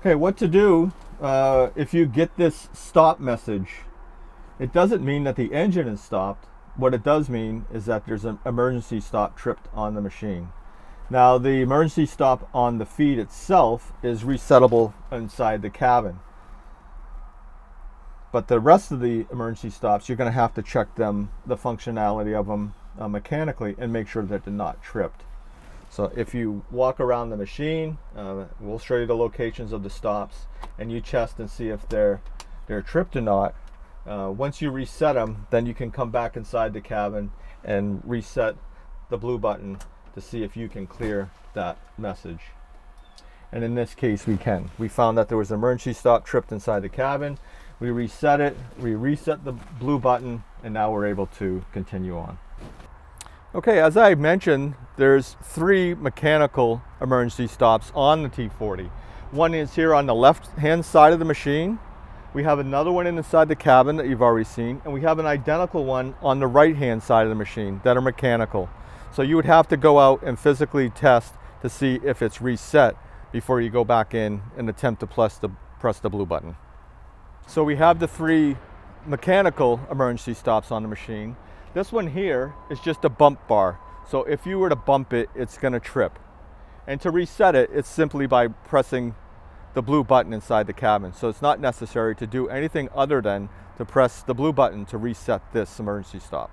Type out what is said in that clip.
Okay, what to do if you get this stop message. It doesn't mean that the engine is stopped. What it does mean is that there's an emergency stop tripped on the machine. Now, the emergency stop on the feed itself is resettable inside the cabin. But the rest of the emergency stops, you're going to have to check them, the functionality of them mechanically, and make sure that they're not tripped. So if you walk around the machine, we'll show you the locations of the stops, and you test and see if they're tripped or not. Once you reset them, then you can come back inside the cabin and reset the blue button to see if you can clear that message. And in this case, we can. We found that there was an emergency stop tripped inside the cabin. We reset it, we reset the blue button, and now we're able to continue on. Okay, as I mentioned, there's 3 mechanical emergency stops on the T40. One is here on the left-hand side of the machine. We have another one inside the cabin that you've already seen, and we have an identical one on the right-hand side of the machine that are mechanical. So you would have to go out and physically test to see if it's reset before you go back in and attempt to press the blue button. So we have the 3 mechanical emergency stops on the machine. This one here is just a bump bar. So if you were to bump it, it's going to trip. And to reset it, it's simply by pressing the blue button inside the cabin. So it's not necessary to do anything other than to press the blue button to reset this emergency stop.